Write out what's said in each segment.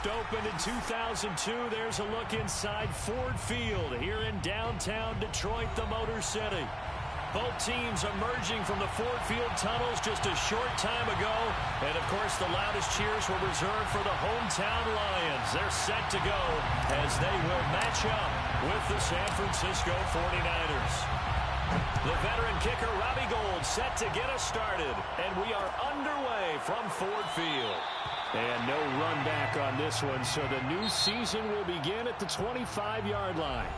first opened in 2002. There's a look inside Ford Field here in downtown Detroit, the Motor City. Both teams emerging from the Ford Field tunnels just a short time ago. And, of course, the loudest cheers were reserved for the hometown Lions. They're set to go as they will match up with the San Francisco 49ers. The veteran kicker, Robbie Gould, set to get us started. And we are underway from Ford Field. And no run back on this one, so the new season will begin at the 25-yard line.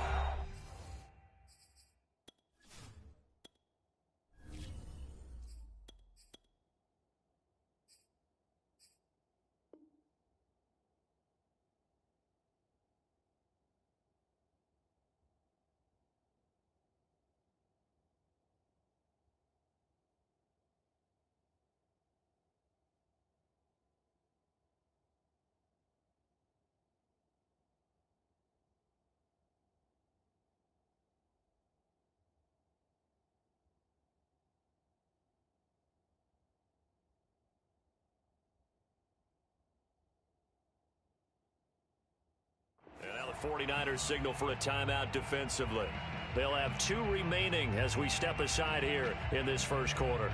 And now the 49ers signal for a timeout defensively. They'll have 2 remaining as we step aside here in this first quarter.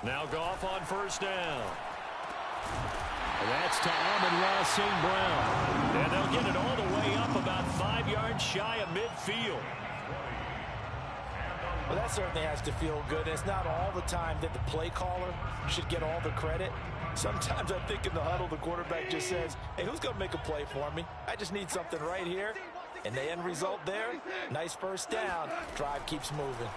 Now Goff on first down. And that's to Amon-Ra St. Brown. And they'll get it all the way up about 5 yards shy of midfield. Well, that certainly has to feel good. It's not all the time that the play caller should get all the credit. Sometimes I think in the huddle, the quarterback just says, hey, who's going to make a play for me? I just need something right here. And the end result there, nice first down. Drive keeps moving.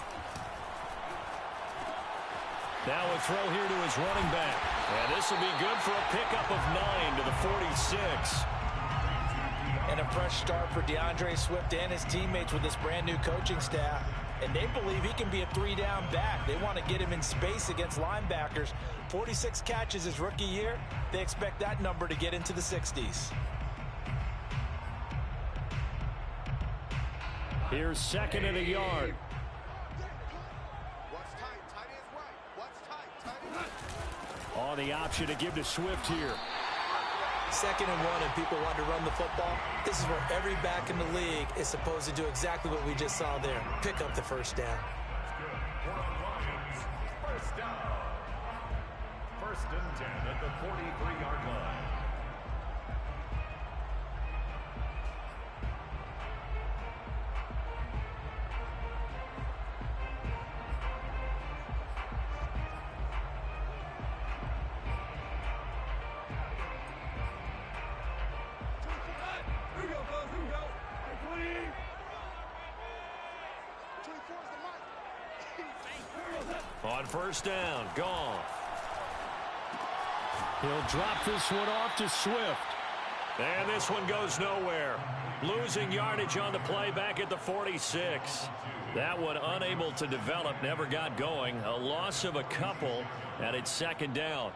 Now a throw here to his running back. And this will be good for a pickup of 9 to the 46. And a fresh start for DeAndre Swift and his teammates with this brand new coaching staff. And they believe he can be a 3-down back. They want to get him in space against linebackers. 46 catches his rookie year. They expect that number to get into the 60s. Here's second and a yard. On the option to give to Swift here. 2nd and 1 and people want to run the football. This is where every back in the league is supposed to do exactly what we just saw there. Pick up the first down. First down. 1st and 10 at the 43-yard line. On first down, Goff. He'll drop this one off to Swift. And this one goes nowhere. Losing yardage on the play back at the 46. That one unable to develop, never got going. A loss of a couple, and it's 2nd down.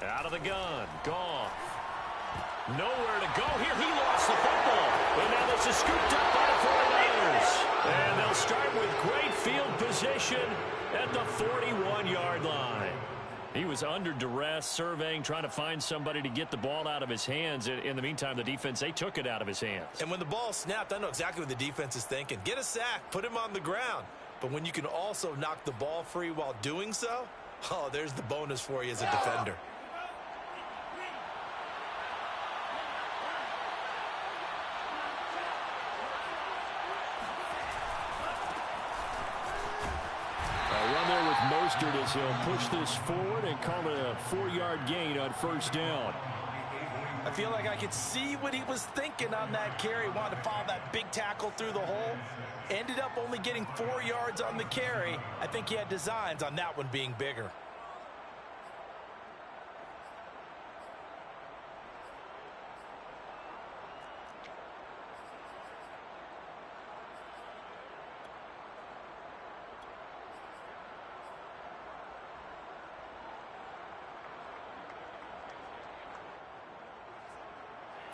Out of the gun, Goff. Nowhere to go here. He lost the football. And now this is scooped up by the 49ers. And they'll start with great field position at the 41-yard line. He was under duress, surveying, trying to find somebody to get the ball out of his hands. In the meantime, the defense, they took it out of his hands. And when the ball snapped, I know exactly what the defense is thinking. Get a sack, put him on the ground. But when you can also knock the ball free while doing so, oh, there's the bonus for you as a defender. Mostert as he'll push this forward and call it a 4-yard gain on first down. I feel like I could see what he was thinking on that carry. Wanted to follow that big tackle through the hole. Ended up only getting 4 yards on the carry. I think he had designs on that one being bigger.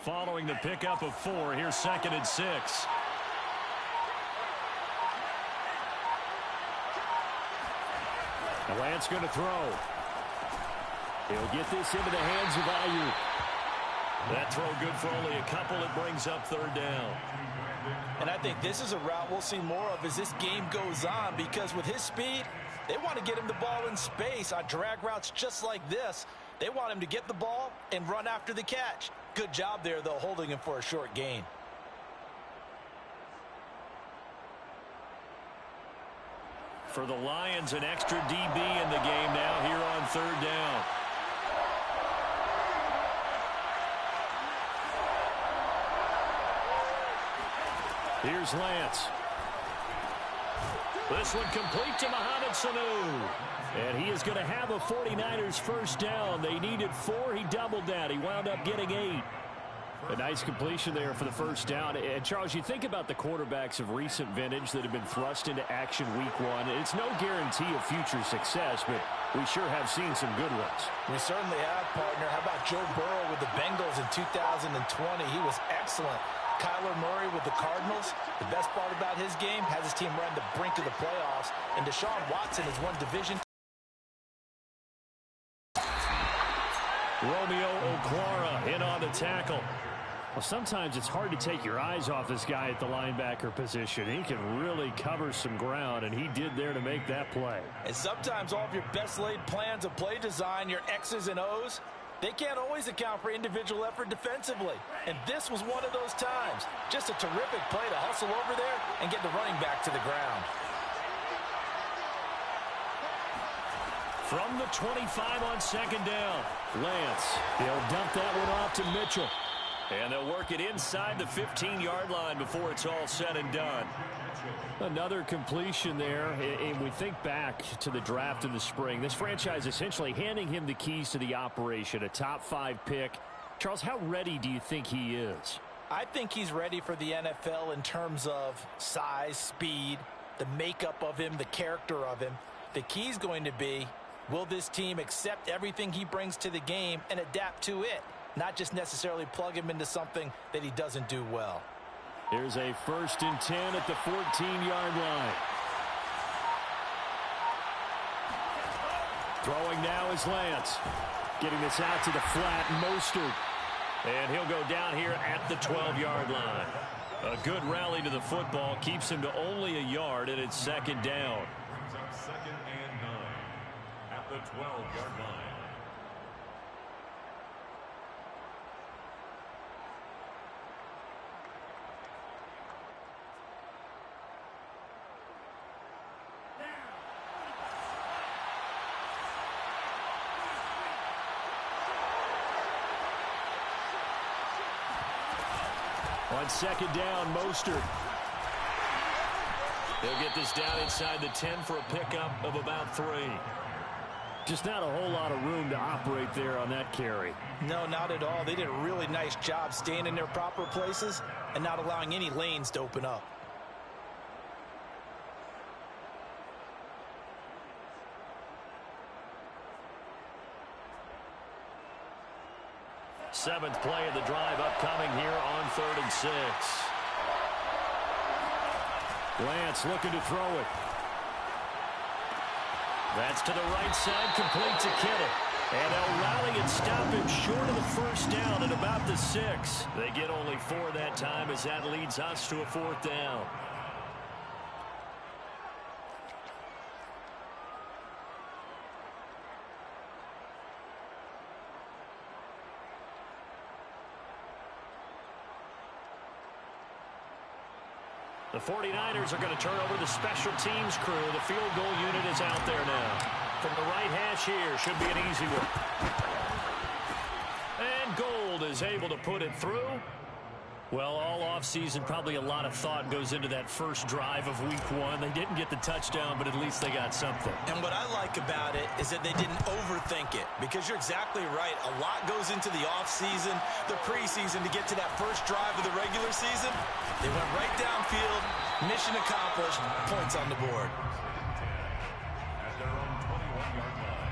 Following the pickup of 4, here's 2nd and 6. Lance going to throw. He'll get this into the hands of Ayuk. That throw good for only a couple. It brings up 3rd down. And I think this is a route we'll see more of as this game goes on, because with his speed, they want to get him the ball in space on drag routes just like this. They want him to get the ball and run after the catch. Good job there, though, holding him for a short gain. For the Lions, an extra DB in the game now here on 3rd down. Here's Lance. This one complete to Mohamed Sanu. And he is going to have a 49ers first down. They needed 4. He doubled that. He wound up getting 8. A nice completion there for the first down. And, Charles, you think about the quarterbacks of recent vintage that have been thrust into action week 1. It's no guarantee of future success, but we sure have seen some good ones. We certainly have, partner. How about Joe Burrow with the Bengals in 2020? He was excellent. Kyler Murray with the Cardinals. The best part about his game, has his team run the brink of the playoffs. And Deshaun Watson has won division. Romeo Okwara in on the tackle. Well, sometimes it's hard to take your eyes off this guy at the linebacker position. He can really cover some ground, and he did there to make that play. And sometimes all of your best laid plans of play design, your X's and O's, they can't always account for individual effort defensively. And this was one of those times. Just a terrific play to hustle over there and get the running back to the ground. From the 25 on 2nd down, Lance. He'll dump that one off to Mitchell. And they'll work it inside the 15-yard line before it's all said and done. Another completion there, and we think back to the draft in the spring. This franchise essentially handing him the keys to the operation, a top 5 pick. Charles, how ready do you think he is? I think he's ready for the NFL in terms of size, speed, the makeup of him, the character of him. The key's going to be, will this team accept everything he brings to the game and adapt to it? Not just necessarily plug him into something that he doesn't do well. Here's a 1st and 10 at the 14-yard line. Throwing now is Lance. Getting this out to the flat, Mostert. And he'll go down here at the 12-yard line. A good rally to the football keeps him to only a yard, and it's 2nd down. 2nd and 9 at the 12-yard line. On 2nd down, Mostert. He'll get this down inside the 10 for a pickup of about 3. Just not a whole lot of room to operate there on that carry. No, not at all. They did a really nice job staying in their proper places and not allowing any lanes to open up. Seventh play of the drive upcoming here on 3rd and 6. Lance looking to throw it. That's to the right side, complete to Kittle. And they'll rally and stop him short of the first down at about the 6. They get only 4 that time as that leads us to a 4th down. The 49ers are going to turn over the special teams crew. The field goal unit is out there now. From the right hash here, should be an easy one. And Gould is able to put it through. Well, all offseason, probably a lot of thought goes into that first drive of week one. They didn't get the touchdown, but at least they got something. And what I like about it is that they didn't overthink it, because you're exactly right. A lot goes into the offseason, the preseason, to get to that first drive of the regular season. They went right downfield, mission accomplished, points on the board. At their own 21-yard line.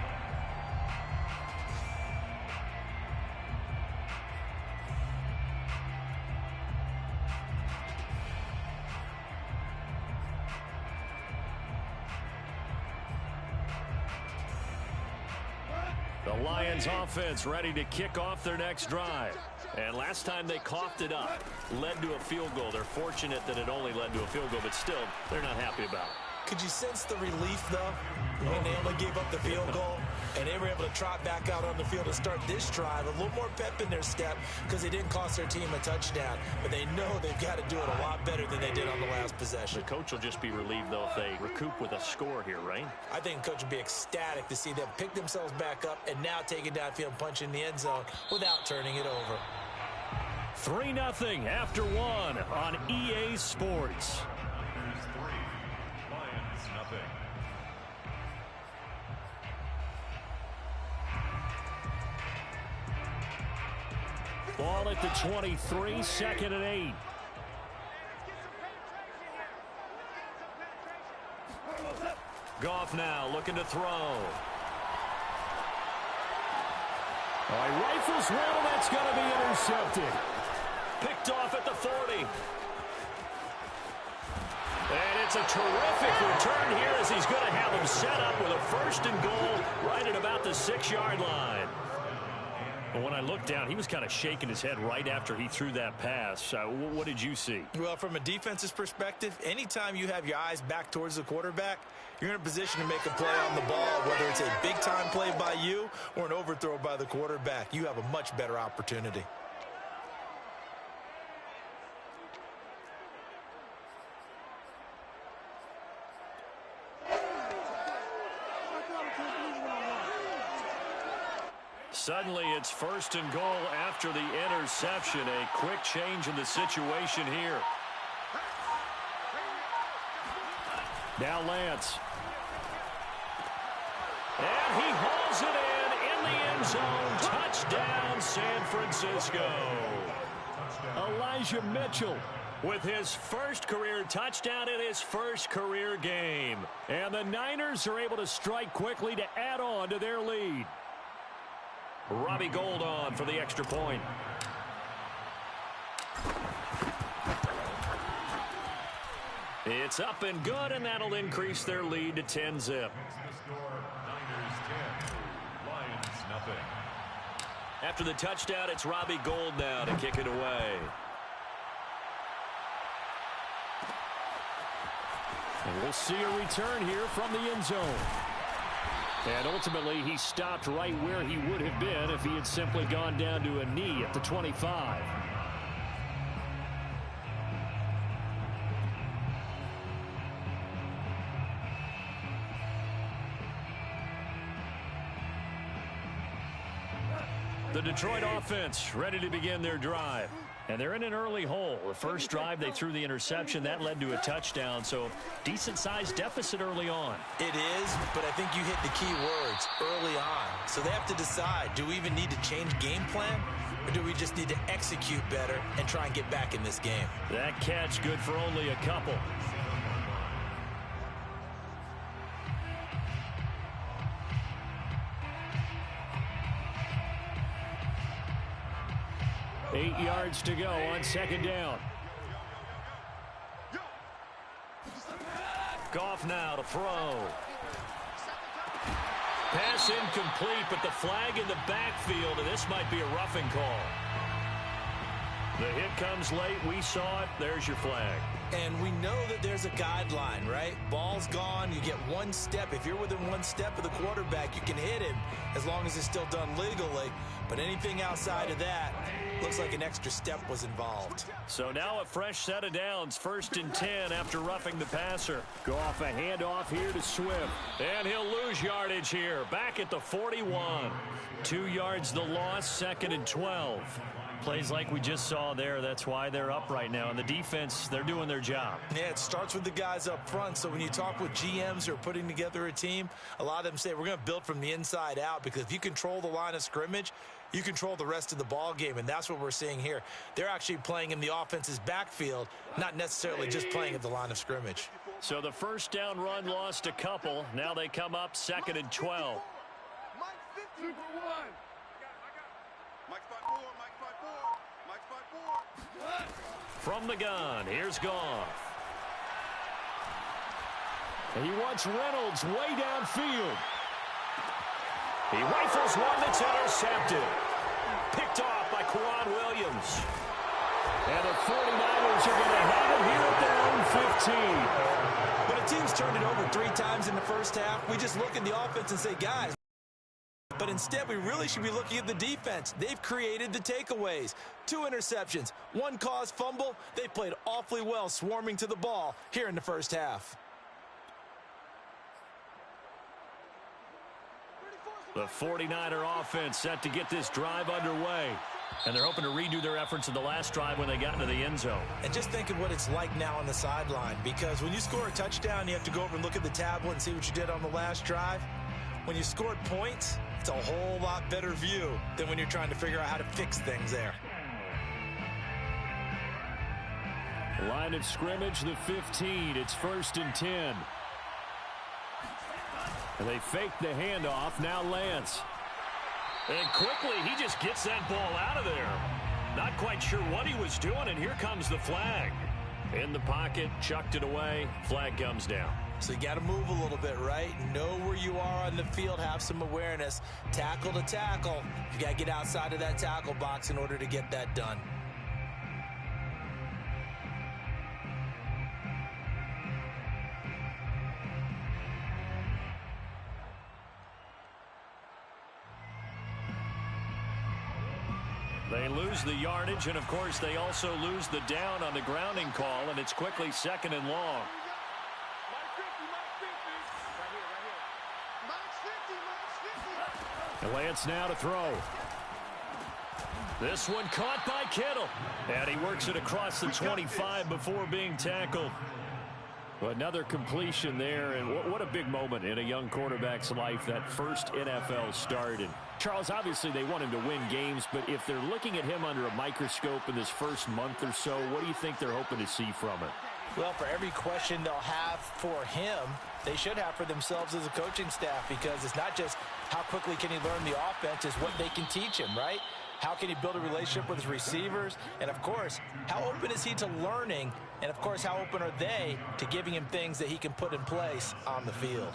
The Lions offense ready to kick off their next drive. And last time they coughed it up, led to a field goal. They're fortunate that it only led to a field goal, but still, they're not happy about it. Could you sense the relief, though, when they only gave up the field goal and they were able to trot back out on the field and start this drive? A little more pep in their step because they didn't cost their team a touchdown. But they know they've got to do it a lot better than they did on the last possession. The coach will just be relieved, though, if they recoup with a score here, right? I think the coach would be ecstatic to see them pick themselves back up and now take it downfield and punch in the end zone without turning it over. 3-0 after one on EA Sports. Niners 3, Lions nothing. Ball at the 23, 2nd and 8. Goff now looking to throw. All right, rifles well, that's going to be intercepted. Picked off at the 40. And it's a terrific return here as he's going to have him set up with a 1st and goal right at about the 6-yard line. But when I looked down, he was kind of shaking his head right after he threw that pass. What did you see? Well, from a defense's perspective, anytime you have your eyes back towards the quarterback, you're in a position to make a play on the ball, whether it's a big-time play by you or an overthrow by the quarterback. You have a much better opportunity. Suddenly, it's 1st and goal after the interception. A quick change in the situation here. Now Lance. And he hauls it in the end zone. Touchdown, San Francisco. Elijah Mitchell with his first career touchdown in his first career game. And the Niners are able to strike quickly to add on to their lead. Robbie Gould on for the extra point. It's up and good, and that'll increase their lead to 10-zip. The score, Niners 10, Lions nothing. After the touchdown, it's Robbie Gould now to kick it away. And we'll see a return here from the end zone. And ultimately, he stopped right where he would have been if he had simply gone down to a knee at the 25. The Detroit offense ready to begin their drive. And they're in an early hole. The first drive, they threw the interception. That led to a touchdown, so decent-sized deficit early on. It is, but I think you hit the key words, early on. So they have to decide, do we even need to change game plan, or do we just need to execute better and try and get back in this game? That catch good for only a couple. Eight yards to go on 2nd down. Goff now to throw. Pass incomplete, but the flag in the backfield, and this might be a roughing call. The hit comes late. We saw it. There's your flag. And we know that there's a guideline, right? Ball's gone. You get one step. If you're within one step of the quarterback, you can hit him as long as it's still done legally. But anything outside of that, Looks like an extra step was involved. So now a fresh set of downs, 1st and 10 after roughing the passer. Go off a handoff here to Swift. And he'll lose yardage here, back at the 41. 2 yards the loss, 2nd and 12. Plays like we just saw there, that's why they're up right now. And the defense, they're doing their job. Yeah, it starts with the guys up front. So when you talk with GMs who are putting together a team, a lot of them say we're going to build from the inside out, because if you control the line of scrimmage, you control the rest of the ball game, and that's what we're seeing here. They're actually playing in the offense's backfield, not necessarily just playing at the line of scrimmage. So the first down run lost a couple. Now they come up 2nd and 12. From the gun, here's Goff. He wants Reynolds way downfield. He rifles one that's intercepted. Picked off by Kwan Williams. And the 49ers are going to have it here at their own 15. When a team's turned it over 3 times in the first half, we just look at the offense and say, guys, but instead we really should be looking at the defense. They've created the takeaways. 2 interceptions, 1 caused fumble. They played awfully well swarming to the ball here in the first half. The 49er offense set to get this drive underway. And they're hoping to redo their efforts in the last drive when they got into the end zone. And just think of what it's like now on the sideline, because when you score a touchdown, you have to go over and look at the tablet and see what you did on the last drive. When you scored points, it's a whole lot better view than when you're trying to figure out how to fix things there. Line of scrimmage, the 15. It's 1st and 10. And they fake the handoff. Now Lance. And quickly, he just gets that ball out of there. Not quite sure what he was doing, and here comes the flag. In the pocket, chucked it away. Flag comes down. So you got to move a little bit, right? Know where you are on the field, have some awareness. Tackle to tackle. You got to get outside of that tackle box in order to get that done. They lose the yardage, and of course they also lose the down on the grounding call, and it's quickly 2nd and long. And Lance now to throw. This one caught by Kittle, and he works it across the 25 before being tackled. Another completion there, and what a big moment in a young quarterback's life, that first NFL start. And Charles, obviously they want him to win games, but if they're looking at him under a microscope in this first month or so, what do you think they're hoping to see from it? Well, for every question they'll have for him, they should have for themselves as a coaching staff, because it's not just how quickly can he learn the offense, it's what they can teach him, right? How can he build a relationship with his receivers? And, of course, how open is he to learning? And, of course, how open are they to giving him things that he can put in place on the field?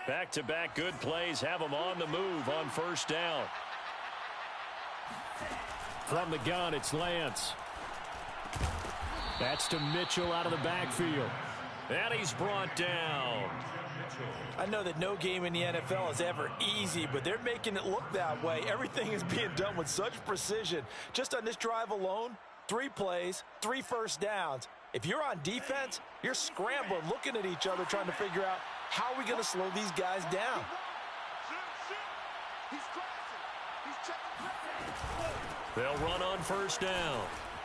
Back-to-back good plays have him on the move on 1st down. From the gun, it's Lance. That's to Mitchell out of the backfield. And he's brought down. I know that no game in the NFL is ever easy, but they're making it look that way. Everything is being done with such precision. Just on this drive alone, 3 plays, 3 first downs. If you're on defense, you're scrambling, looking at each other, trying to figure out how are we going to slow these guys down. They'll run on 1st down.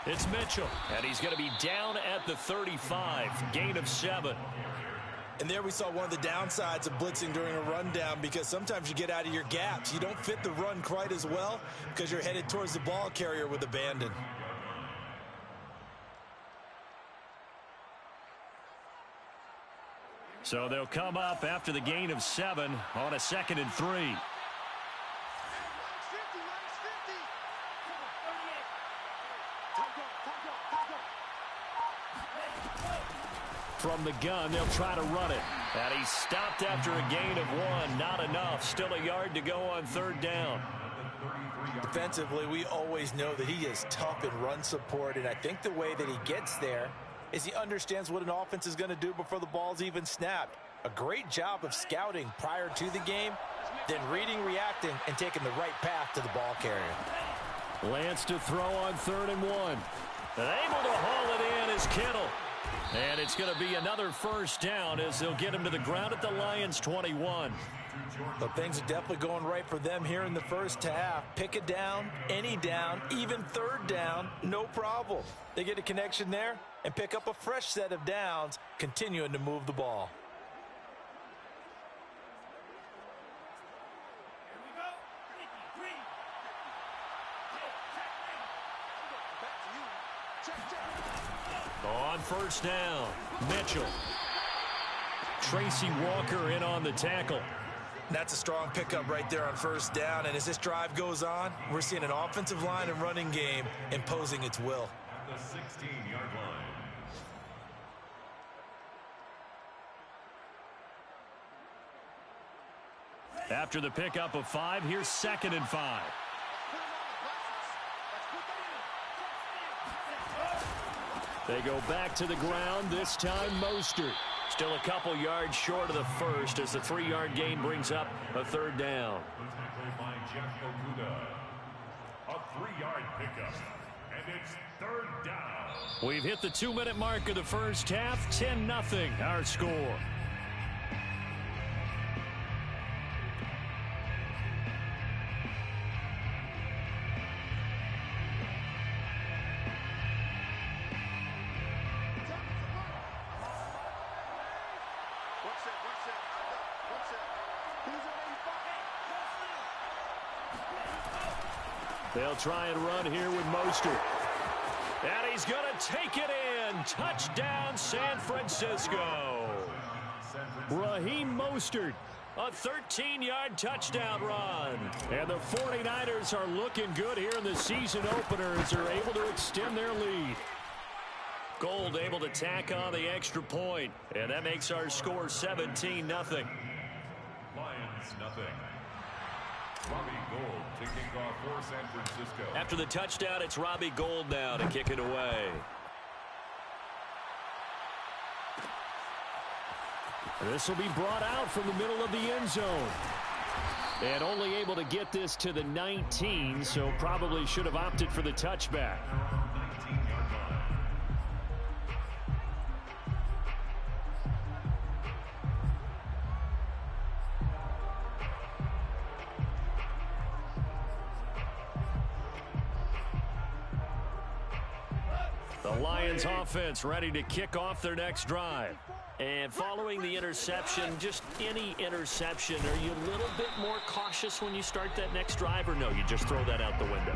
It's Mitchell, and he's going to be down at the 35, gain of 7. And there we saw one of the downsides of blitzing during a rundown, because sometimes you get out of your gaps. You don't fit the run quite as well because you're headed towards the ball carrier with abandon. So they'll come up after the gain of 7 on a 2nd and 3. From the gun, they'll try to run it. And he's stopped after a gain of 1. Not enough. Still a yard to go on 3rd down. Defensively, we always know that he is tough in run support, and I think the way that he gets there is he understands what an offense is going to do before the ball's even snapped. A great job of scouting prior to the game, then reading, reacting, and taking the right path to the ball carrier. Lance to throw on 3rd and 1. Able to haul it in is Kittle. And it's going to be another first down as they'll get him to the ground at the Lions' 21. But things are definitely going right for them here in the first half. Pick a down, any down, even 3rd down, no problem. They get a connection there and pick up a fresh set of downs, continuing to move the ball. On first down, Mitchell. Tracy Walker in on the tackle. That's a strong pickup right there on first down. And as this drive goes on, we're seeing an offensive line and running game imposing its will. At the 16-yard line. After the pickup of 5, here's 2nd and 5. They go back to the ground, this time Mostert. Still a couple yards short of the first as the 3-yard gain brings up a 3rd down. The tackle by Jeff Okudah. A 3-yard pickup. And it's 3rd down. We've hit the 2-minute mark of the first half. 10-0 our score. They'll try and run here with Mostert. And he's going to take it in. Touchdown, San Francisco. Raheem Mostert, a 13-yard touchdown run. And the 49ers are looking good here in the season opener as they're able to extend their lead. Gold able to tack on the extra point. And that makes our score 17-0. Lions, nothing. Robbie Gould to kick off for San Francisco. After the touchdown, it's Robbie Gould now to kick it away. This will be brought out from the middle of the end zone. And only able to get this to the 19, so probably should have opted for the touchback. 19-yard line. The Lions offense ready to kick off their next drive. And following the interception, just any interception, are you a little bit more cautious when you start that next drive, or no, you just throw that out the window?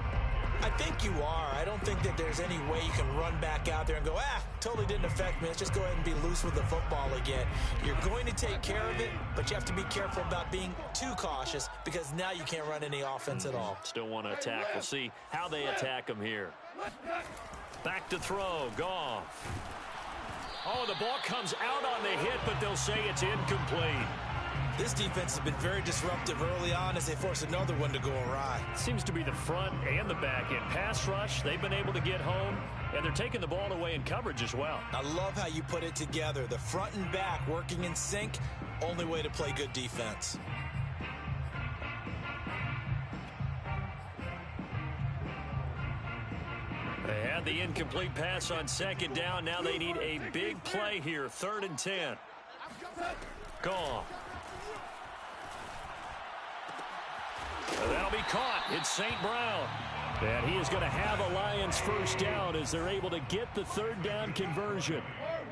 I think you are. I don't think that there's any way you can run back out there and go, totally didn't affect me. Let's just go ahead and be loose with the football again. You're going to take care of it, but you have to be careful about being too cautious because now you can't run any offense at all. Still want to attack. We'll see how they attack them here. Back to throw. Goff. Oh, the ball comes out on the hit, but they'll say it's incomplete. This defense has been very disruptive early on as they force another one to go awry. Seems to be the front and the back end. Pass rush, they've been able to get home, and they're taking the ball away in coverage as well. I love how you put it together. The front and back working in sync, only way to play good defense. They had the incomplete pass on second down. Now they need a big play here. 3rd and 10. Goff. That'll be caught. It's St. Brown. And he is going to have a Lions first down as they're able to get the 3rd down conversion. And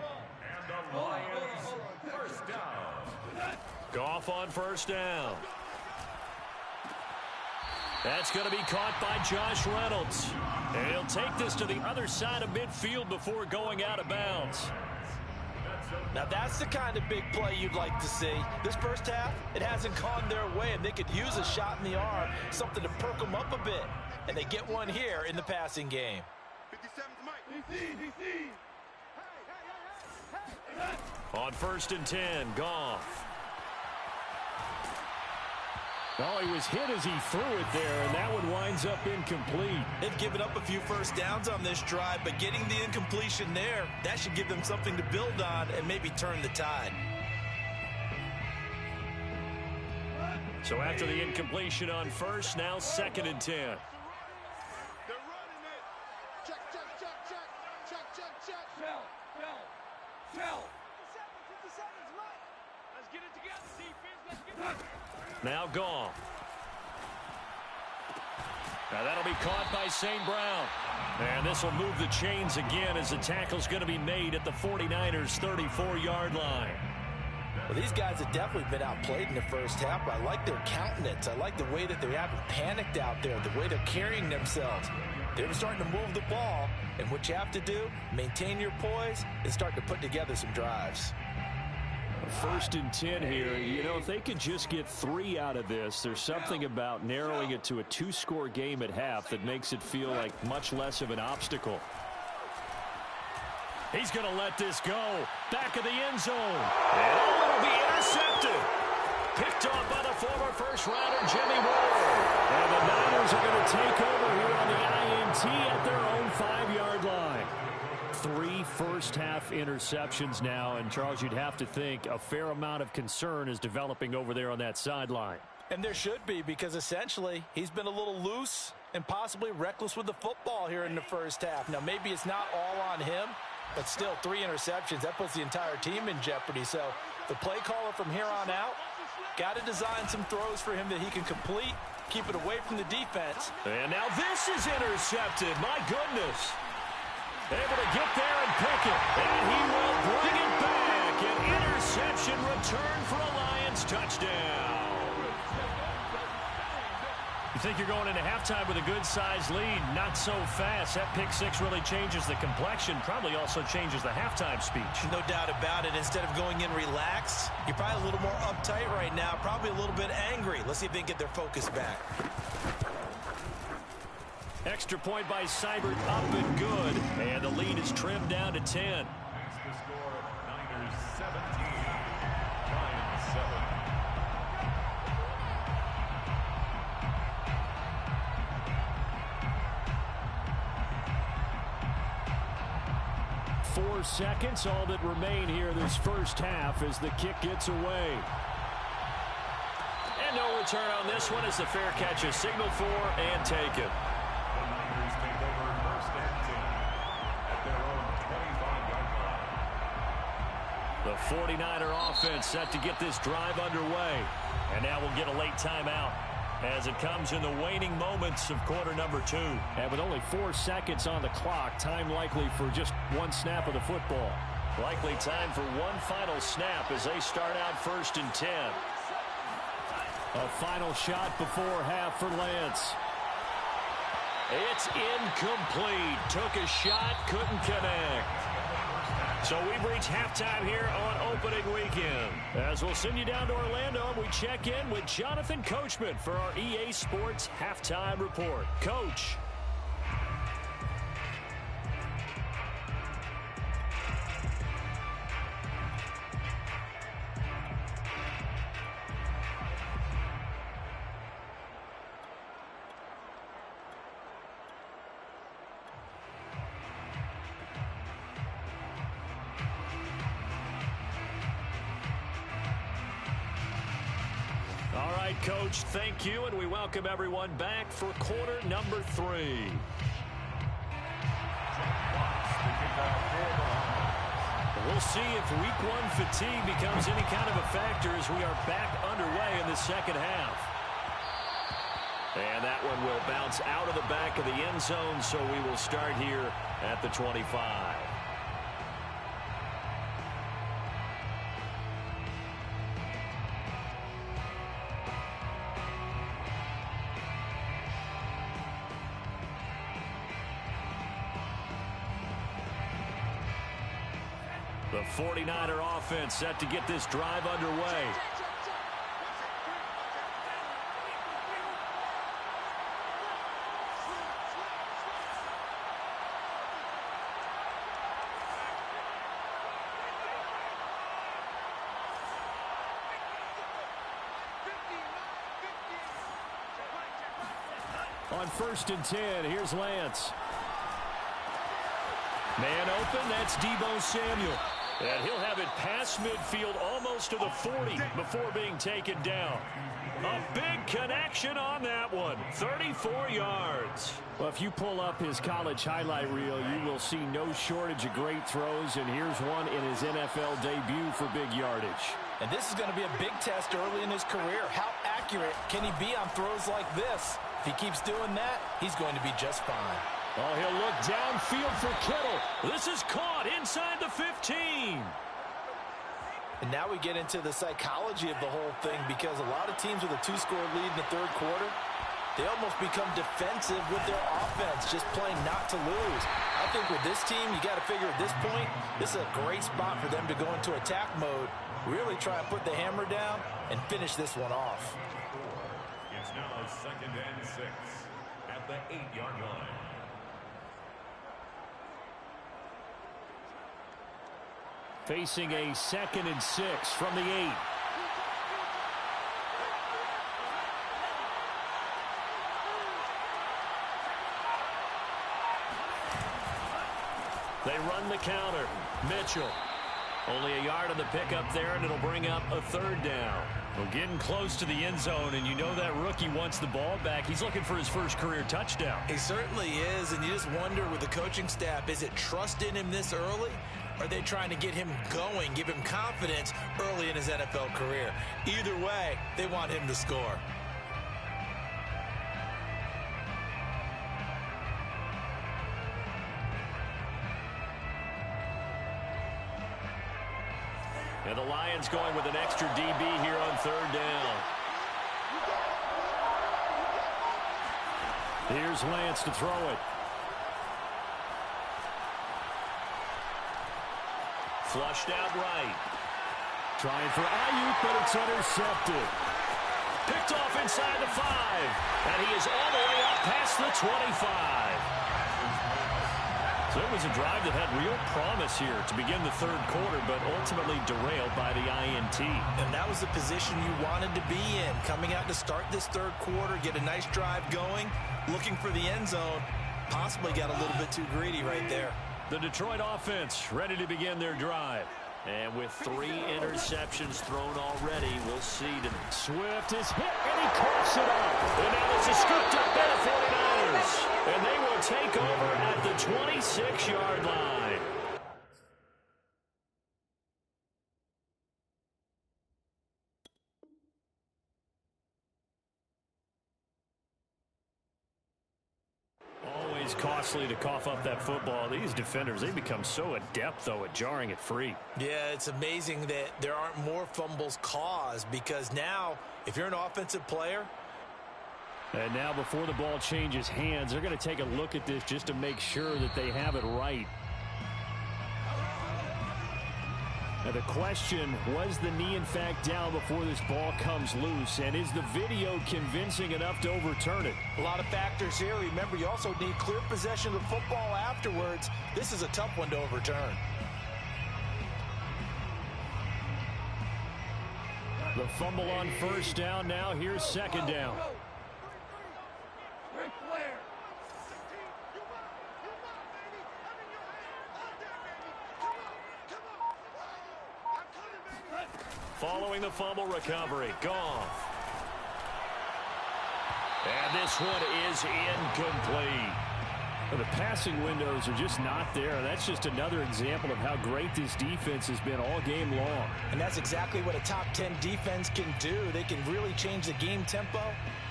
the Lions first down. Goff on first down. That's going to be caught by Josh Reynolds. And he'll take this to the other side of midfield before going out of bounds. Now that's the kind of big play you'd like to see. This first half, it hasn't gone their way, and they could use a shot in the arm, something to perk them up a bit. And they get one here in the passing game. 57 On 1st and 10, Goff. Oh, he was hit as he threw it there, and that one winds up incomplete. They've given up a few first downs on this drive, but getting the incompletion there, that should give them something to build on and maybe turn the tide. So after the incompletion on first, now 2nd and 10. They're running it. Check, check, check, check. Check, check, check. Fell. 50 seconds left. Let's get it together, defense. Let's get it. Now gone. Now that'll be caught by St. Brown. And this will move the chains again as the tackle's going to be made at the 49ers' 34-yard line. Well, these guys have definitely been outplayed in the first half. I like their countenance. I like the way that they haven't panicked out there, the way they're carrying themselves. They're starting to move the ball, and what you have to do, maintain your poise and start to put together some drives. 1st and 10 here. You know, if they could just get 3 out of this, there's something about narrowing it to a 2-score game at half that makes it feel like much less of an obstacle. He's going to let this go. Back of the end zone. And it'll be intercepted. Picked off by the former first-rounder, Jimmy Ward. And the Niners are going to take over here on the INT at their own 5-yard line. 3 first-half interceptions now, and Charles, you'd have to think a fair amount of concern is developing over there on that sideline. And there should be, because essentially he's been a little loose and possibly reckless with the football here in the first half. Now, maybe it's not all on him, but still 3 interceptions. That puts the entire team in jeopardy. So the play caller from here on out got to design some throws for him that he can complete, keep it away from the defense. And now this is intercepted. My goodness. Able to get there and pick it. And he will bring it back. An interception return for a Lions touchdown. You think you're going into halftime with a good-sized lead. Not so fast. That pick six really changes the complexion. Probably also changes the halftime speech. No doubt about it. Instead of going in relaxed, you're probably a little more uptight right now. Probably a little bit angry. Let's see if they can get their focus back. Extra point by Seibert, up and good. And the lead is trimmed down to 10. That's the score. Niners 17. Lions 7. Four seconds, all that remain here this first half as the kick gets away. And no return on this one as the fair catch is signaled for and taken. The Niners take over 1st and 10 at their own 25-yard line. The 49er offense set to get this drive underway. And now we'll get a late timeout as it comes in the waning moments of quarter number 2. And with only 4 seconds on the clock, time likely for just one snap of the football. Likely time for one final snap as they start out 1st and 10. A final shot before half for Lance. It's incomplete. Took a shot, couldn't connect. So we've reached halftime here on opening weekend. As we'll send you down to Orlando, and we check in with Jonathan Coachman for our EA Sports Halftime Report. Coach. Coach, thank you, and we welcome everyone back for quarter number 3. We'll see if week 1 fatigue becomes any kind of a factor as we are back underway in the second half. And that one will bounce out of the back of the end zone, so we will start here at the 25. The 49er offense set to get this drive underway. On 1st and 10, here's Lance. Man open, that's Deebo Samuel. And he'll have it past midfield almost to the 40 before being taken down. A big connection on that one. 34 yards. Well, if you pull up his college highlight reel, you will see no shortage of great throws. And here's one in his NFL debut for big yardage. And this is going to be a big test early in his career. How accurate can he be on throws like this? If he keeps doing that, he's going to be just fine. Oh, he'll look downfield for Kittle. This is caught inside the 15. And now we get into the psychology of the whole thing, because a lot of teams with a 2-score lead in the third quarter, they almost become defensive with their offense, just playing not to lose. I think with this team, you got to figure at this point, this is a great spot for them to go into attack mode, really try and put the hammer down and finish this one off. It's now 2nd and 6 at the 8-yard line. Facing a 2nd and 6 from the 8. They run the counter. Mitchell. Only a yard on the pickup there, and it'll bring up a 3rd down. Well, getting close to the end zone, and you know that rookie wants the ball back. He's looking for his first career touchdown. He certainly is, and you just wonder with the coaching staff, is it trust in him this early? Or are they trying to get him going, give him confidence early in his NFL career? Either way, they want him to score. And the Lions going with an extra DB here on 3rd down. Here's Lance to throw it. Flushed out right. Trying for Ayuk, but it's intercepted. Picked off inside the 5. And he is all the way up past the 25. So it was a drive that had real promise here to begin the third quarter, but ultimately derailed by the INT. And that was the position you wanted to be in. Coming out to start this third quarter, get a nice drive going, looking for the end zone. Possibly got a little bit too greedy right there. The Detroit offense ready to begin their drive. And with 3 interceptions thrown already, we'll see. Swift is hit, and he coughs it up. And now it's a scooped up by the 49ers. And they will take over at the 26-yard line. Always costly to cough up that football. These defenders, they become so adept, though, at jarring it free. Yeah, it's amazing that there aren't more fumbles caused, because now, if you're an offensive player. And now before the ball changes hands, they're going to take a look at this just to make sure that they have it right. Now the question, was the knee in fact down before this ball comes loose? And is the video convincing enough to overturn it? A lot of factors here. Remember, you also need clear possession of the football afterwards. This is a tough one to overturn. The fumble on 1st down. Now here's 2nd down. Following the fumble recovery, Goff. And this one is incomplete. The passing windows are just not there. That's just another example of how great this defense has been all game long. And that's exactly what a top 10 defense can do. They can really change the game tempo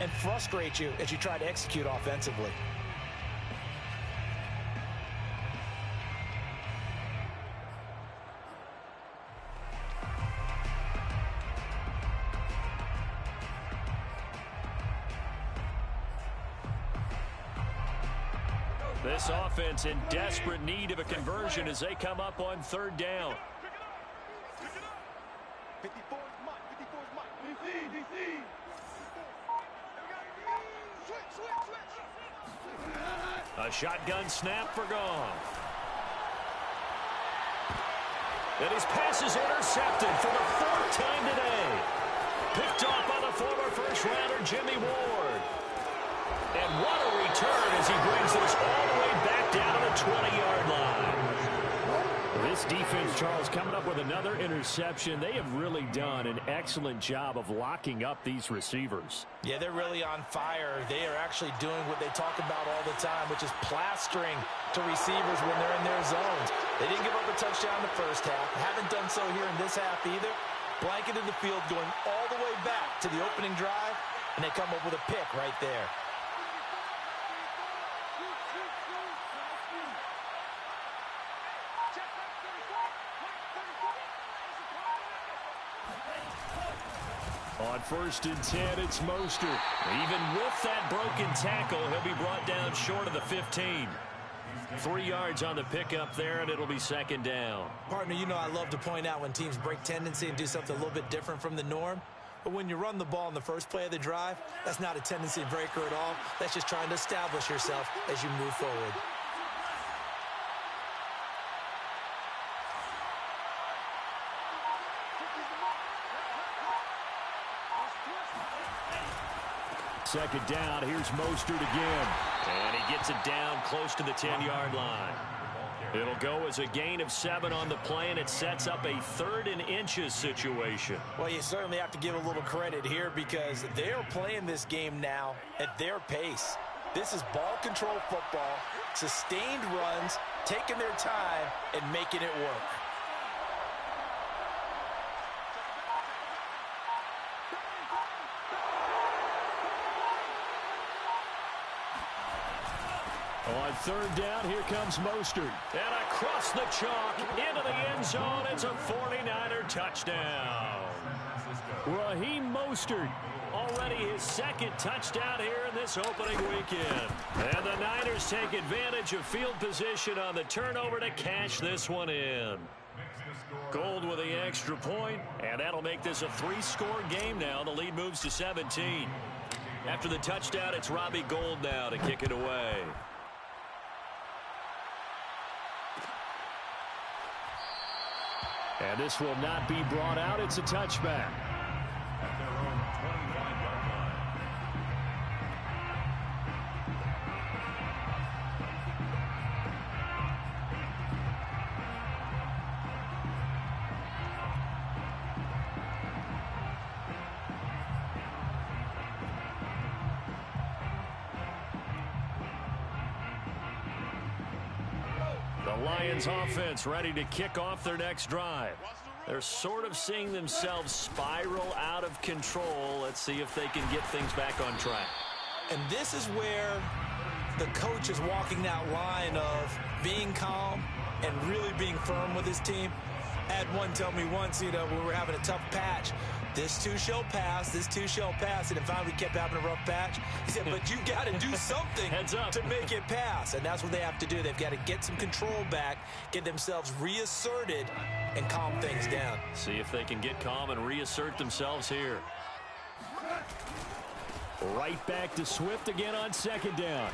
and frustrate you as you try to execute offensively. This offense in desperate need of a conversion as they come up on 3rd down. A shotgun snap for Goff. And his pass is intercepted for the 4th time today. Picked off by the former first-rounder Jimmy Ward. And what a return as he brings this all the way back down to the 20-yard line. This defense, Charles, coming up with another interception. They have really done an excellent job of locking up these receivers. Yeah, they're really on fire. They are actually doing what they talk about all the time, which is plastering to receivers when they're in their zones. They didn't give up a touchdown in the first half. Haven't done so here in this half either. Blanketed the field going all the way back to the opening drive, and they come up with a pick right there. On 1st and 10, it's Mostert. Even with that broken tackle, he'll be brought down short of the 15. 3 yards on the pickup there, and it'll be 2nd down. Partner, you know I love to point out when teams break tendency and do something a little bit different from the norm. But when you run the ball in the first play of the drive, that's not a tendency breaker at all. That's just trying to establish yourself as you move forward. Second down, here's Mostert again. And he gets it down close to the 10-yard line. It'll go as a gain of 7 on the play, and it sets up a 3rd and inches situation. Well, you certainly have to give a little credit here because they're playing this game now at their pace. This is ball control football, sustained runs, taking their time, and making it work. On 3rd down, here comes Mostert. And across the chalk, into the end zone, it's a 49er touchdown. Raheem Mostert, already his 2nd touchdown here in this opening weekend. And the Niners take advantage of field position on the turnover to cash this one in. Gold with the extra point, and that'll make this a 3-score game now. The lead moves to 17. After the touchdown, it's Robbie Gould now to kick it away. And this will not be brought out. It's a touchback. At their own 25-yard line. The Lions offense ready to kick off their next drive. They're sort of seeing themselves spiral out of control. Let's see if they can get things back on track. And this is where the coach is walking that line of being calm and really being firm with his team. I had one tell me once, when we were having a tough patch, this too shall pass, this too shall pass. And then finally we kept having a rough patch. He said, but you got to do something to make it pass. And that's what they have to do. They've got to get some control back, get themselves reasserted, and calm things down. See if they can get calm and reassert themselves here. Right back to Swift again on 2nd down.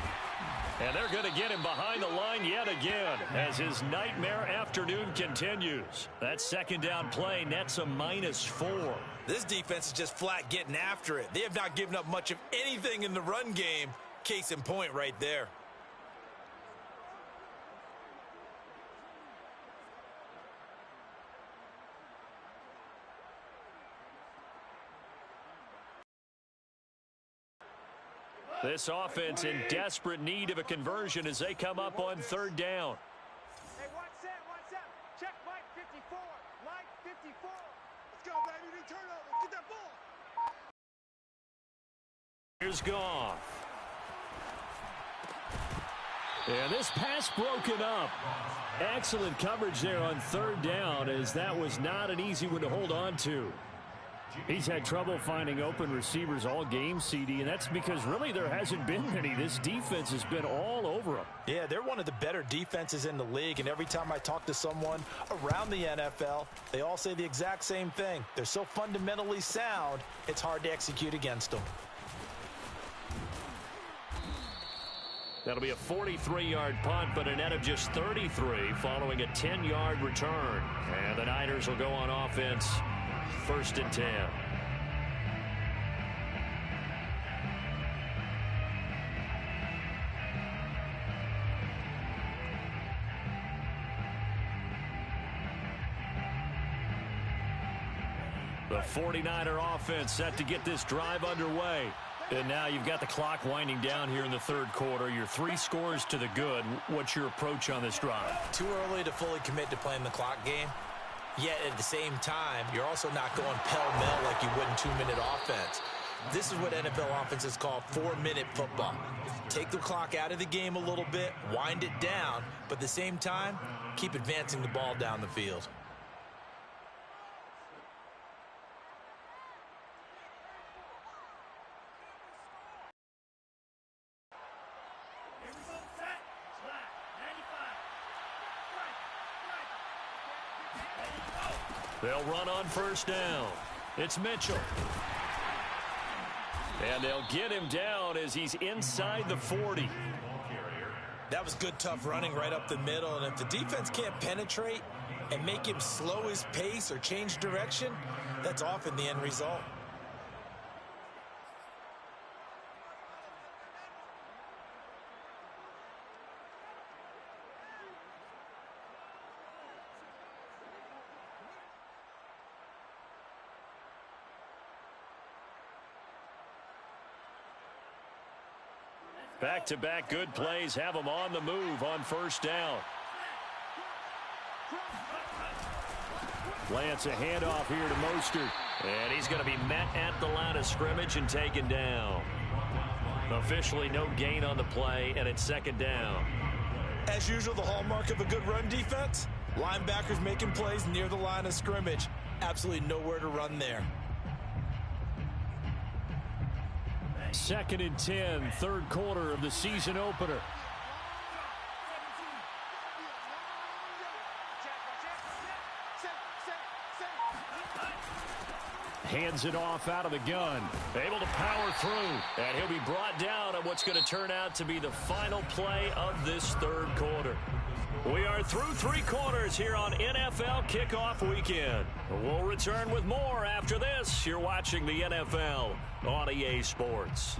And they're going to get him behind the line yet again as his nightmare afternoon continues. That 2nd down play nets a -4. This defense is just flat getting after it. They have not given up much of anything in the run game. Case in point right there. This offense in desperate need of a conversion as they come up on 3rd down. Hey, one set. Check Mike 54. Mike 54. Let's go, baby. New turnover. Get that ball. Here's Goff. And this pass broken up. Excellent coverage there on 3rd down as that was not an easy one to hold on to. He's had trouble finding open receivers all game, CD, and that's because really there hasn't been many. This defense has been all over them. Yeah, they're one of the better defenses in the league, and every time I talk to someone around the NFL, they all say the exact same thing. They're so fundamentally sound, it's hard to execute against them. That'll be a 43-yard punt, but a net of just 33 following a 10-yard return. And the Niners will go on offense. 1st and 10. The 49er offense set to get this drive underway. And now you've got the clock winding down here in the third quarter. You're 3 scores to the good. What's your approach on this drive? Too early to fully commit to playing the clock game. Yet at the same time, you're also not going pell-mell like you would in 2-minute offense. This is what NFL offenses call 4-minute football. Take the clock out of the game a little bit, wind it down, but at the same time, keep advancing the ball down the field. They'll run on first down. It's Mitchell. And they'll get him down as he's inside the 40. That was good, tough running right up the middle. And if the defense can't penetrate and make him slow his pace or change direction, that's often the end result. Back-to-back good plays have them on the move on first down. Lance a handoff here to Mostert. And he's going to be met at the line of scrimmage and taken down. Officially no gain on the play, and it's second down. As usual, the hallmark of a good run defense, linebackers making plays near the line of scrimmage. Absolutely nowhere to run there. 2nd and 10, third quarter of the season opener. Hands it off out of the gun. Able to power through. And he'll be brought down on what's going to turn out to be the final play of this third quarter. We are through 3 quarters here on NFL Kickoff Weekend. We'll return with more after this. You're watching the NFL on EA Sports.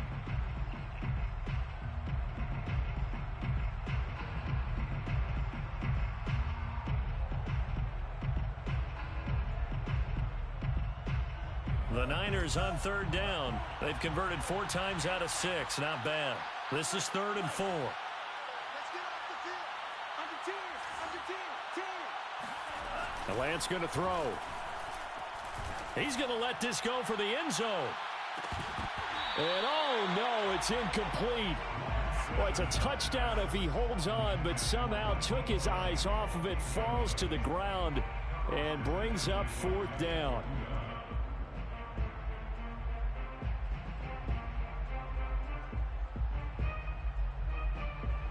The Niners on third down. They've converted 4 times out of 6. Not bad. This is 3rd and 4. Lance going to throw. He's going to let this go for the end zone. And oh no, it's incomplete. Well, it's a touchdown if he holds on, but somehow took his eyes off of it, falls to the ground, and brings up 4th down.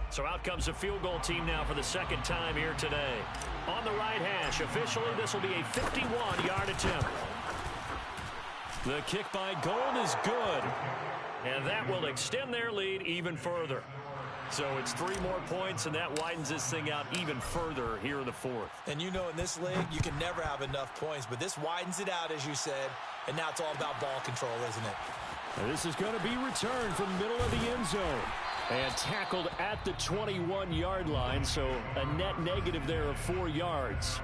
So out comes a field goal team now for the 2nd time here today. On the right hash, officially this will be a 51-yard attempt. The kick by Gold is good. And that will extend their lead even further. So it's 3 more points, and that widens this thing out even further here in the 4th. And you know in this league, you can never have enough points, but this widens it out, as you said, and now it's all about ball control, isn't it? And this is going to be returned from the middle of the end zone. And tackled at the 21-yard line, so a net negative there of 4 yards.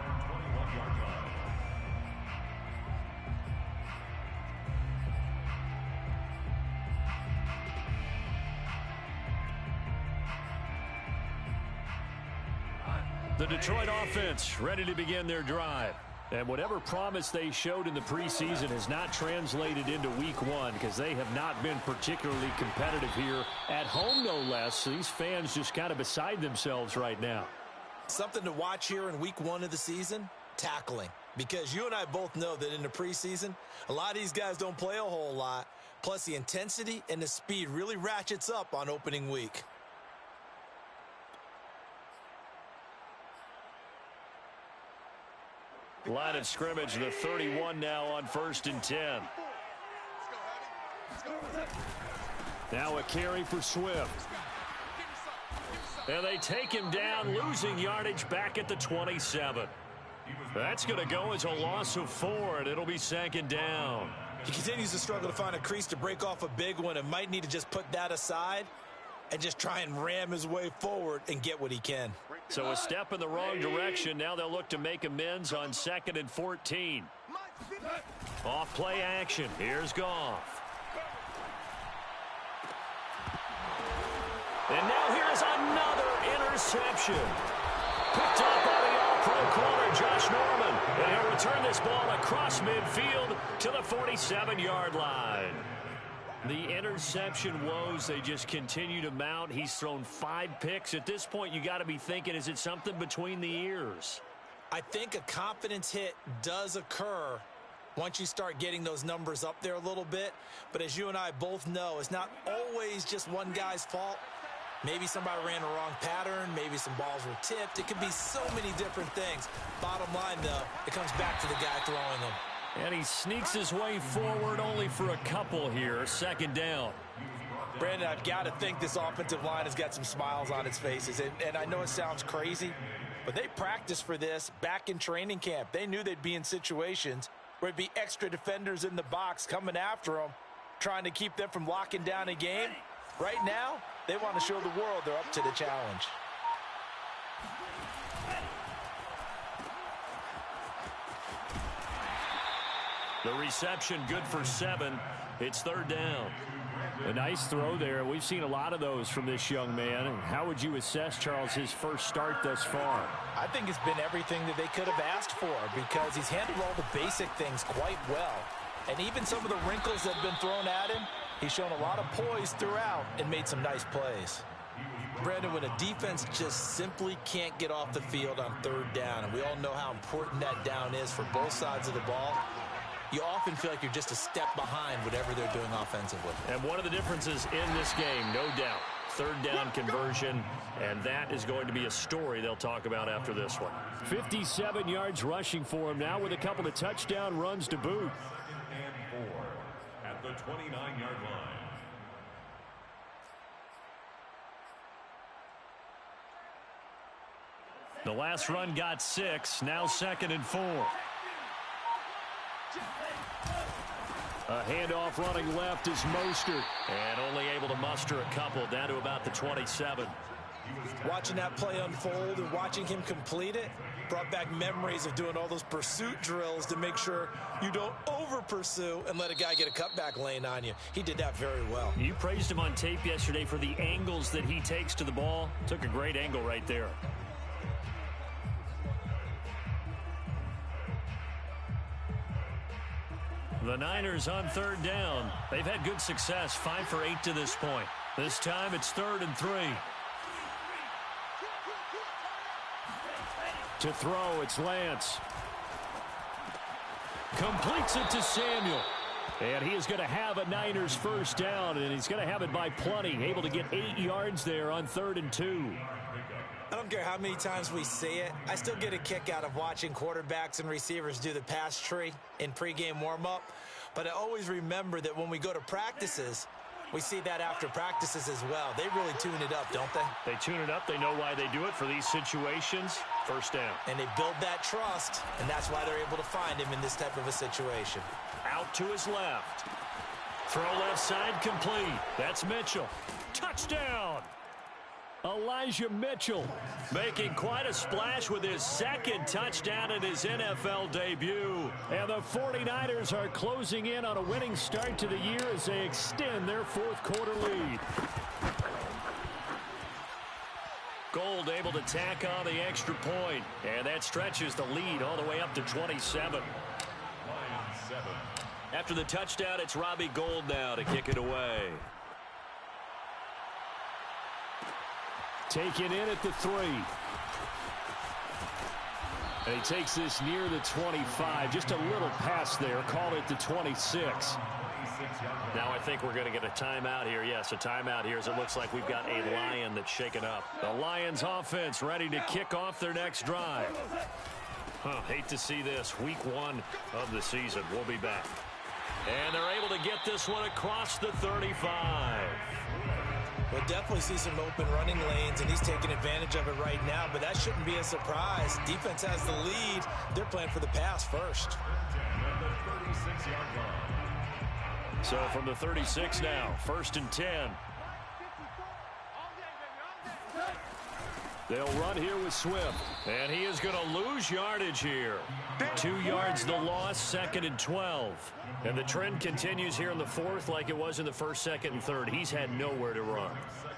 The Detroit offense ready to begin their drive. And whatever promise they showed in the preseason has not translated into week 1 because they have not been particularly competitive here at home, no less. These fans just kind of beside themselves right now. Something to watch here in week 1 of the season, tackling. Because you and I both know that in the preseason, a lot of these guys don't play a whole lot. Plus the intensity and the speed really ratchets up on opening week. Line of scrimmage, the 31 now on 1st and 10. Now a carry for Swift. And they take him down, losing yardage back at the 27. That's going to go as a loss of 4, and it'll be 2nd down. He continues to struggle to find a crease to break off a big one and might need to just put that aside and just try and ram his way forward and get what he can. So a step in the wrong direction. Now they'll look to make amends on 2nd and 14. Off play action. Here's Goff. And now here's another interception. Picked up by the all-pro corner, Josh Norman. And he'll return this ball across midfield to the 47-yard line. The interception woes, they just continue to mount. He's thrown 5 picks. At this point, you got to be thinking, is it something between the ears? I think a confidence hit does occur once you start getting those numbers up there a little bit. But as you and I both know, it's not always just one guy's fault. Maybe somebody ran a wrong pattern. Maybe some balls were tipped. It could be so many different things. Bottom line, though, it comes back to the guy throwing them. And he sneaks his way forward only for a couple here. Second down. Brandon, I've got to think this offensive line has got some smiles on its faces. And I know it sounds crazy, but they practiced for this back in training camp. They knew they'd be in situations where it'd be extra defenders in the box coming after them, trying to keep them from locking down a game. Right now, they want to show the world they're up to the challenge. The reception good for 7. It's third down. A nice throw there. We've seen a lot of those from this young man. How would you assess, Charles, his first start thus far? I think it's been everything that they could have asked for because he's handled all the basic things quite well. And even some of the wrinkles that have been thrown at him, he's shown a lot of poise throughout and made some nice plays. Brandon, when a defense just simply can't get off the field on third down, and we all know how important that down is for both sides of the ball, you often feel like you're just a step behind whatever they're doing offensively. And one of the differences in this game, no doubt, third down conversion, and that is going to be a story they'll talk about after this one. 57 yards rushing for him now with a couple of touchdown runs to boot. And 4 at the 29-yard line. The last run got 6, now 2nd and 4. A handoff running left is Mostert, and only able to muster a couple down to about the 27. Watching that play unfold and watching him complete it brought back memories of doing all those pursuit drills to make sure you don't over-pursue and let a guy get a cutback lane on you. He did that very well. You praised him on tape yesterday for the angles that he takes to the ball. Took a great angle right there. The Niners on third down. They've had good success, 5 for 8 to this point. This time it's 3rd and 3. To throw, it's Lance. Completes it to Samuel. And he is going to have a Niners first down, and he's going to have it by plenty. Able to get 8 yards there on 3rd and 2. I don't care how many times we see it. I still get a kick out of watching quarterbacks and receivers do the pass tree in pregame warm-up. But I always remember that when we go to practices, we see that after practices as well. They really tune it up, don't they? They tune it up. They know why they do it for these situations. First down. And they build that trust, and that's why they're able to find him in this type of a situation. Out to his left. Throw left side complete. That's Mitchell. Touchdown! Elijah Mitchell making quite a splash with his 2nd touchdown in his NFL debut. And the 49ers are closing in on a winning start to the year as they extend their 4th quarter lead. Gold able to tack on the extra point, and that stretches the lead all the way up to 27. After the touchdown, it's Robbie Gould now to kick it away. Taken in at the 3. And he takes this near the 25. Just a little pass there. Call it the 26. Now I think we're going to get a timeout here. Yes, a timeout here as it looks like we've got a Lion that's shaken up. The Lions offense ready to kick off their next drive. Hate to see this. Week 1 of the season. We'll be back. And they're able to get this one across the 35. We'll definitely see some open running lanes, and he's taking advantage of it right now, but that shouldn't be a surprise. Defense has the lead. They're playing for the pass first. So from the 36 now, 1st and 10. They'll run here with Swift. And he is going to lose yardage here. 2 yards the loss, 2nd and 12. And the trend continues here in the 4th like it was in the 1st, 2nd, and 3rd. He's had nowhere to run.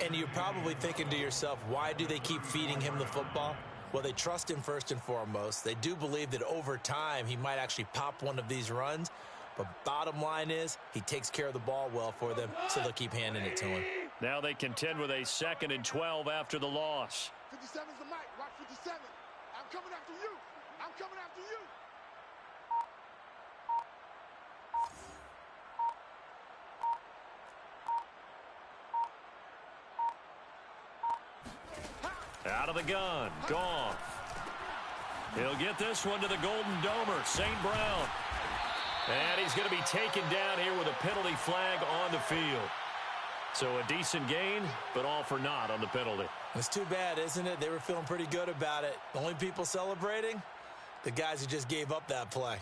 And you're probably thinking to yourself, why do they keep feeding him the football? Well, they trust him first and foremost. They do believe that over time he might actually pop one of these runs. But bottom line is he takes care of the ball well for them, so they'll keep handing it to him. Now they contend with a 2nd and 12 after the loss. 57's the mic. Watch 57. I'm coming after you. I'm coming after you. Out of the gun, Goff. He'll get this one to the Golden Domer, St. Brown. And he's going to be taken down here with a penalty flag on the field. So a decent gain, but all for naught on the penalty. It's too bad, isn't it? They were feeling pretty good about it. The only people celebrating, the guys who just gave up that play.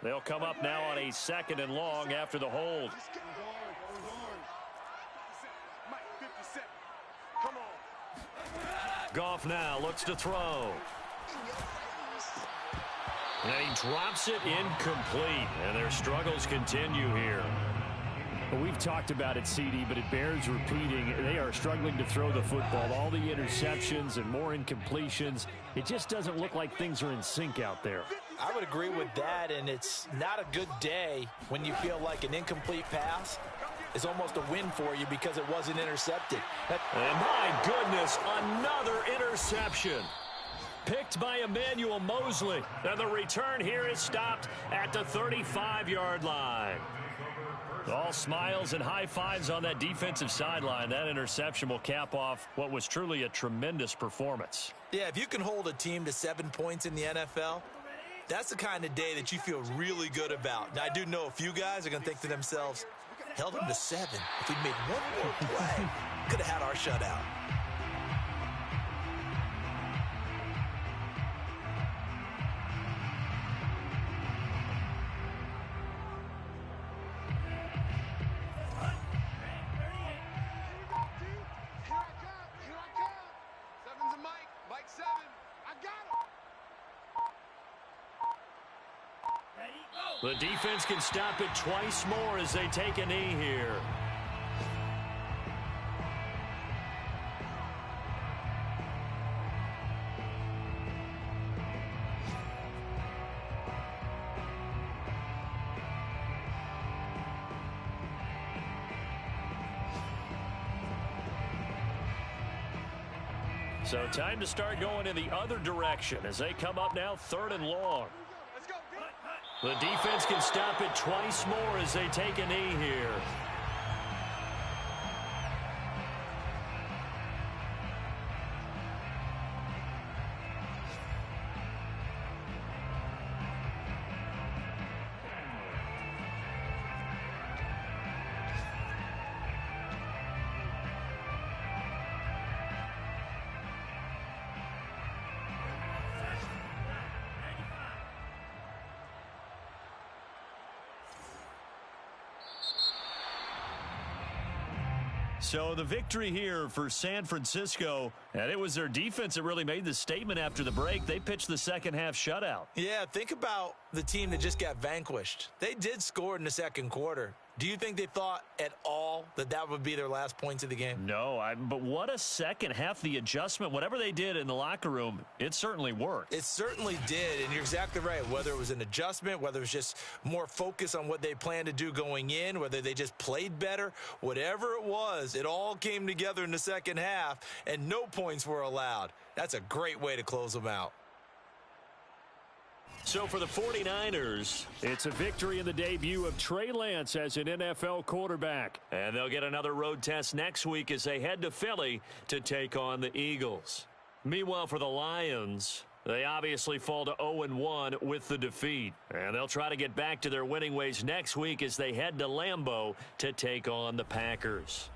They'll come up now on a 2nd and long after the hold. Goff now looks to throw. And he drops it incomplete. And their struggles continue here. Well, we've talked about it, CD, but it bears repeating. They are struggling to throw the football. All the interceptions and more incompletions. It just doesn't look like things are in sync out there. I would agree with that, and it's not a good day when you feel like an incomplete pass is almost a win for you because it wasn't intercepted. And my goodness, another interception. Picked by Emmanuel Mosley. And the return here is stopped at the 35-yard line. All smiles and high fives on that defensive sideline. That interception will cap off what was truly a tremendous performance. Yeah, if you can hold a team to 7 points in the NFL, that's the kind of day that you feel really good about. Now, I do know a few guys are going to think to themselves, held them to 7. If we'd made one more play, could have had our shutout. The defense can stop it twice more as they take a knee here. So time to start going in the other direction as they come up now 3rd and long. The defense can stop it twice more as they take a knee here. So the victory here for San Francisco, and it was their defense that really made the statement after the break. They pitched the second half shutout. Yeah, think about the team that just got vanquished. They did score in the second quarter. Do you think they thought at all that that would be their last points of the game? No, but what a second half. The adjustment, whatever they did in the locker room, it certainly worked. It certainly did, and you're exactly right. Whether it was an adjustment, whether it was just more focus on what they planned to do going in, whether they just played better, whatever it was, it all came together in the second half, and no points were allowed. That's a great way to close them out. So for the 49ers, it's a victory in the debut of Trey Lance as an NFL quarterback. And they'll get another road test next week as they head to Philly to take on the Eagles. Meanwhile, for the Lions, they obviously fall to 0-1 with the defeat. And they'll try to get back to their winning ways next week as they head to Lambeau to take on the Packers.